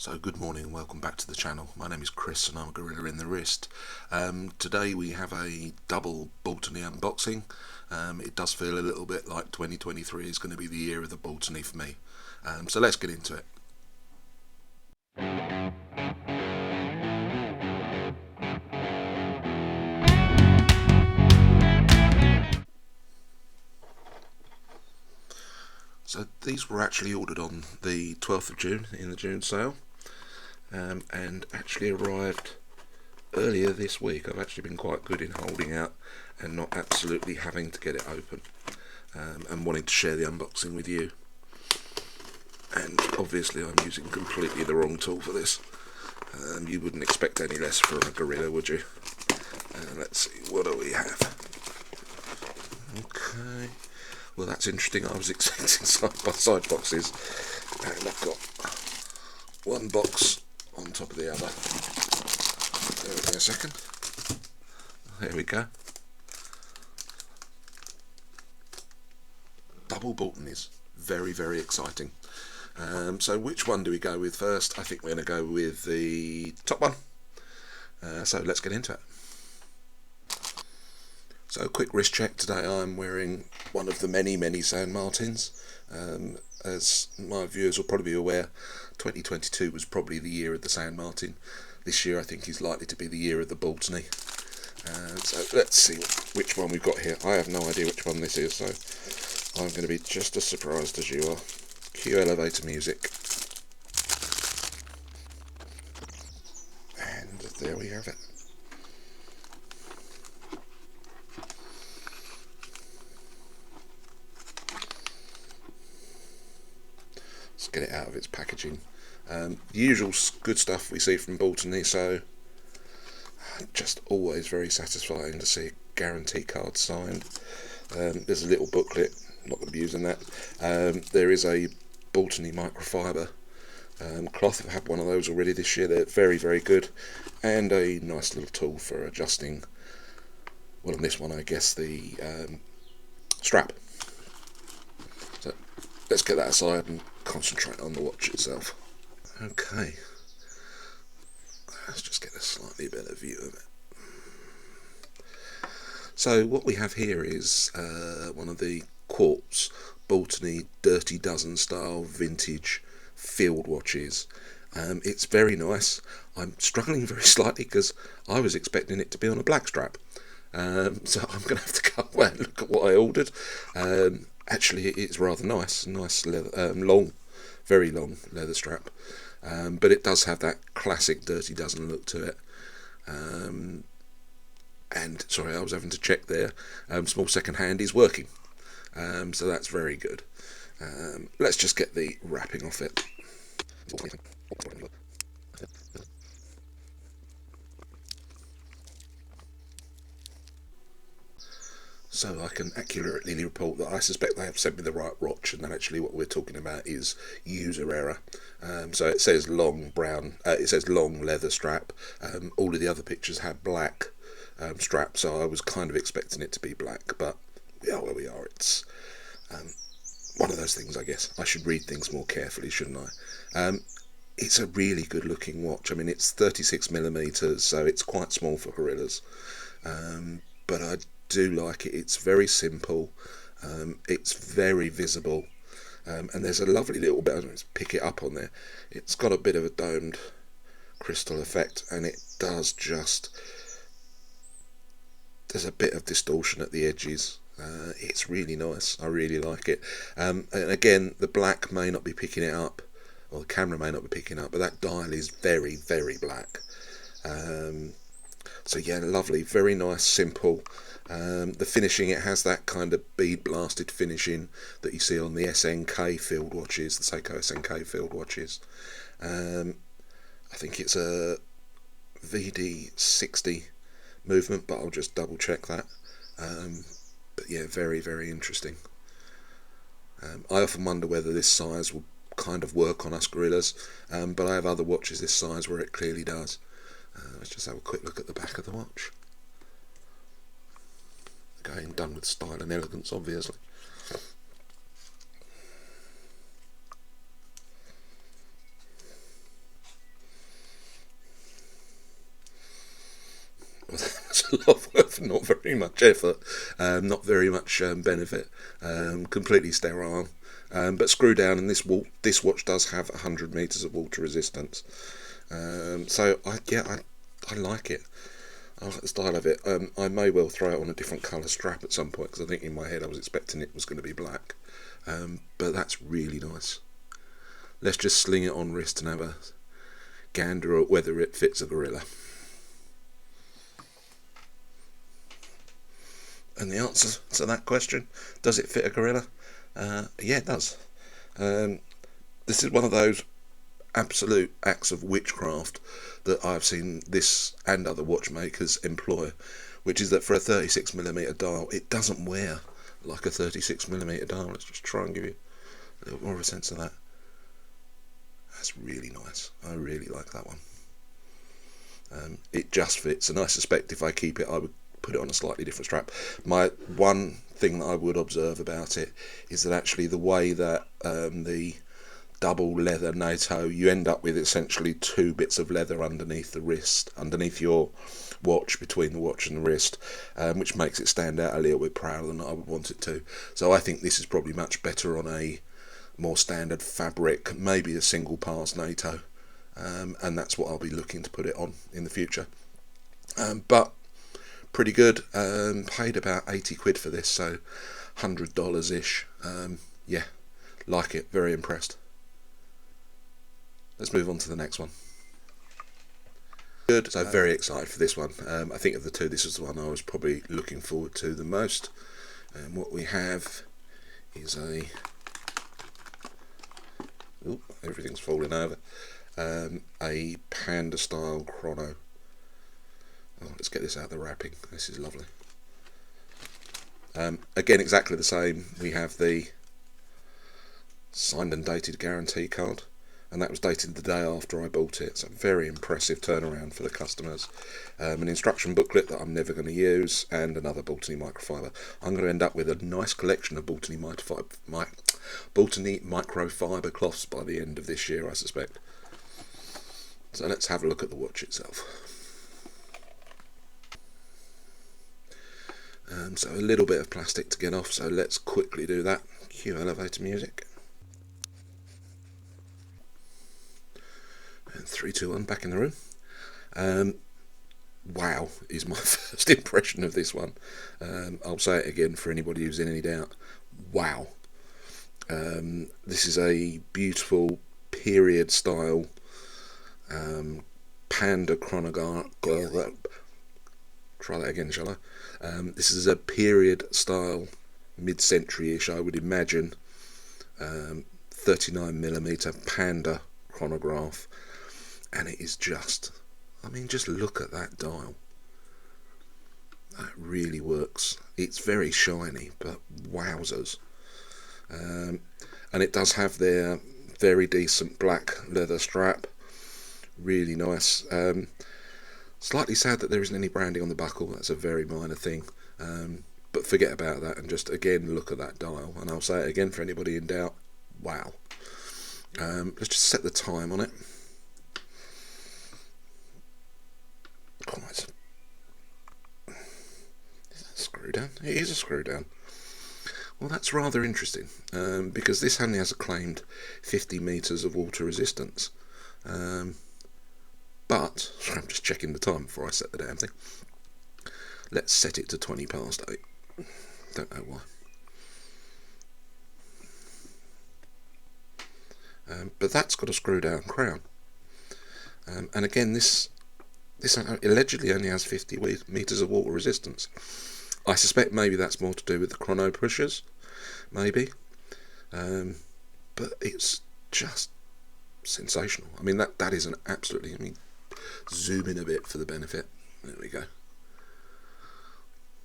So good morning and welcome back to the channel. My name is Chris and I'm a gorilla in the wrist. Today we have a double Baltany unboxing. It does feel a little bit like 2023 is going to be the year of the Baltany for me. So let's get into it. So these were actually ordered on the 12th of June in the June sale. And actually arrived earlier this week. I've actually been quite good in holding out and not absolutely having to get it open, and wanting to share the unboxing with you. And obviously I'm using completely the wrong tool for this. You wouldn't expect any less from a gorilla, would you? Let's see, what do we have? Okay, well that's interesting. I was expecting side-by-side boxes, and I've got one box on top of the other. Bear with me a second. There we go. Double Baltanys. Very, very exciting. So which one do we go with first? I think we're going to go with the top one. So let's get into it. So quick wrist check. Today I'm wearing one of the many San Martins. As my viewers will probably be aware, 2022 was probably the year of the San Martin. This year I think is likely to be the year of the Baltany. So let's see which one we've got here. I have no idea which one this is, so I'm going to be just as surprised as you are. Cue elevator music. And there we have it. Let's get it out of its packaging. The usual good stuff we see from Baltany, so just always very satisfying to see a guarantee card signed. There's a little booklet, not going to be using that. There is a Baltany microfiber cloth. I've had one of those already this year. They're very good, and a nice little tool for adjusting, well on this one I guess the strap. So let's get that aside and concentrate on the watch itself. Okay, let's just get a slightly better view of it. So what we have here is one of the Quartz Baltany Dirty Dozen style vintage field watches. It's very nice. I'm struggling very slightly because I was expecting it to be on a BlackDial. So I'm going to have to go away and look at what I ordered. Actually it's rather nice leather, long, very long leather strap. But it does have that classic Dirty Dozen look to it. And sorry, I was having to check there. Small second hand is working, so that's very good. Let's just get the wrapping off it. So I can accurately report that I suspect they have sent me the right watch, and that actually what we're talking about is user error. So it says long brown, it says long leather strap. All of the other pictures had black strap, so I was kind of expecting it to be black, but we are where we are. It's one of those things, I guess. I should read things more carefully, shouldn't I? It's a really good looking watch. I mean, it's 36mm, so it's quite small for gorillas, but I do like it. It's very simple, it's very visible, and there's a lovely little bit, let's pick it up on there, it's got a bit of a domed crystal effect, and it does just, there's a bit of distortion at the edges. It's really nice. I really like it. And again, the black may not be picking it up, or the camera may not be picking up, but that dial is very black. So yeah, lovely, very nice, simple. The finishing, it has that kind of bead blasted finishing that you see on the SNK field watches, the Seiko SNK field watches. I think it's a VD60 movement, but I'll just double check that. But yeah, very interesting. I often wonder whether this size will kind of work on us gorillas, but I have other watches this size where it clearly does. Let's just have a quick look at the back of the watch. Again, done with style and elegance, obviously. much love worth, not very much effort, not very much benefit, completely sterile. But screw down, and this watch does have 100 meters of water resistance. So I like it. I like the style of it. I may well throw it on a different colour strap at some point, because I think in my head I was expecting it was going to be black. But that's really nice. Let's just sling it on wrist and have a gander at whether it fits a gorilla. And the answer to that question, does it fit a gorilla? Yeah, it does. This is one of those absolute acts of witchcraft that I've seen this and other watchmakers employ, which is that for a 36mm dial, it doesn't wear like a 36mm dial. Let's just try and give you a little more of a sense of that. That's really nice. I really like that one. It just fits, and I suspect if I keep it, I would put it on a slightly different strap. My one thing that I would observe about it is that actually the way that the double leather NATO, you end up with essentially two bits of leather underneath the wrist, underneath your watch, between the watch and the wrist, which makes it stand out a little bit prouder than I would want it to. So I think this is probably much better on a more standard fabric, maybe a single pass NATO, and that's what I'll be looking to put it on in the future. But pretty good. Paid about 80 quid for this, so $100 ish. Yeah, like it, very impressed. Let's move on to the next one. Good, so very excited for this one. I think of the two, this is the one I was probably looking forward to the most. And what we have is everything's falling over. A Panda style chrono. Oh, let's get this out of the wrapping. This is lovely. Again, exactly the same. We have the signed and dated guarantee card, and that was dated the day after I bought it. It's a very impressive turnaround for the customers. An instruction booklet that I'm never going to use, and another Baltany microfiber. I'm going to end up with a nice collection of Baltany microfiber cloths by the end of this year, I suspect. So let's have a look at the watch itself. So a little bit of plastic to get off, so let's quickly do that. Cue elevator music. And 3, 2, 1, back in the room. Wow is my first impression of this one. I'll say it again for anybody who's in any doubt. Wow. This is a beautiful period style Panda chronograph. Try that again, shall I? This is a period style, mid-century-ish, I would imagine, 39mm Panda chronograph, and it is just, I mean, just look at that dial. That really works. It's very shiny, but wowzers. And it does have their very decent black leather strap, really nice. Slightly sad that there isn't any branding on the buckle. That's a very minor thing, but forget about that and just again look at that dial, and I'll say it again for anybody in doubt. Wow. Let's just set the time on it. Oh, is that a screw down? It is a screw down. Well, that's rather interesting, because this only has a claimed 50 meters of water resistance. But, I'm just checking the time before I set the damn thing. Let's set it to 20 past 8. Don't know why. But that's got a screw down crown. And again, this allegedly only has 50 meters of water resistance. I suspect maybe that's more to do with the chrono pushers, maybe. But it's just sensational. I mean, that is an absolutely, I mean, zoom in a bit for the benefit. There we go.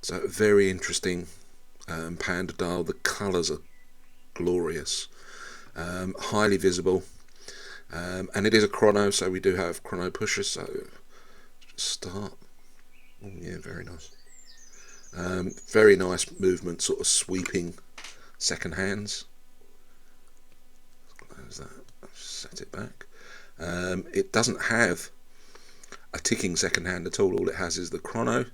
So very interesting Panda dial. The colours are glorious, highly visible, and it is a chrono, so we do have chrono pushers. So just start. Oh, yeah, very nice. Very nice movement, sort of sweeping second hands. Close that. Set it back. It doesn't have a ticking second hand at all. All it has is the chrono,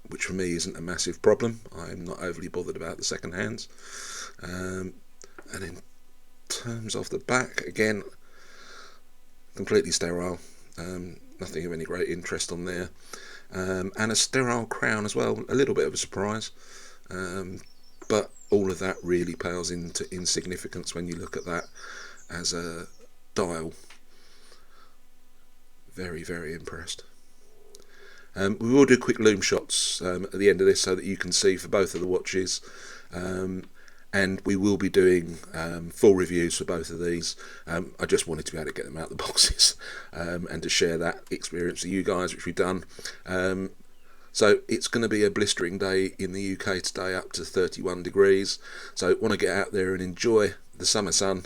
which for me isn't a massive problem. I'm not overly bothered about the second hands. And in terms of the back, again, completely sterile, nothing of any great interest on there, and a sterile crown as well, a little bit of a surprise, but all of that really pales into insignificance when you look at that as a dial. Very, very impressed. We will do quick loom shots at the end of this so that you can see for both of the watches, and we will be doing full reviews for both of these. I just wanted to be able to get them out of the boxes and to share that experience with you guys, which we've done. So it's going to be a blistering day in the UK today, up to 31 degrees. So want to get out there and enjoy the summer sun.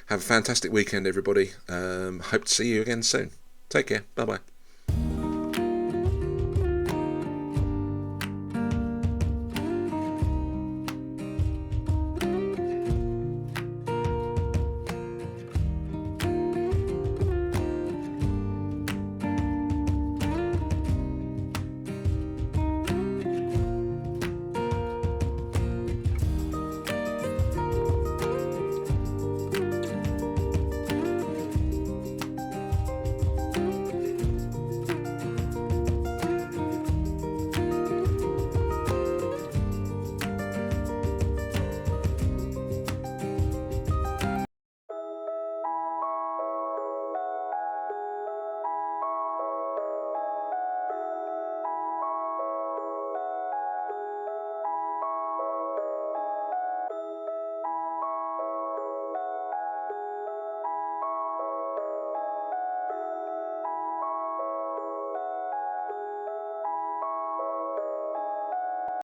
Have a fantastic weekend, everybody. Hope to see you again soon. Take care. Bye bye.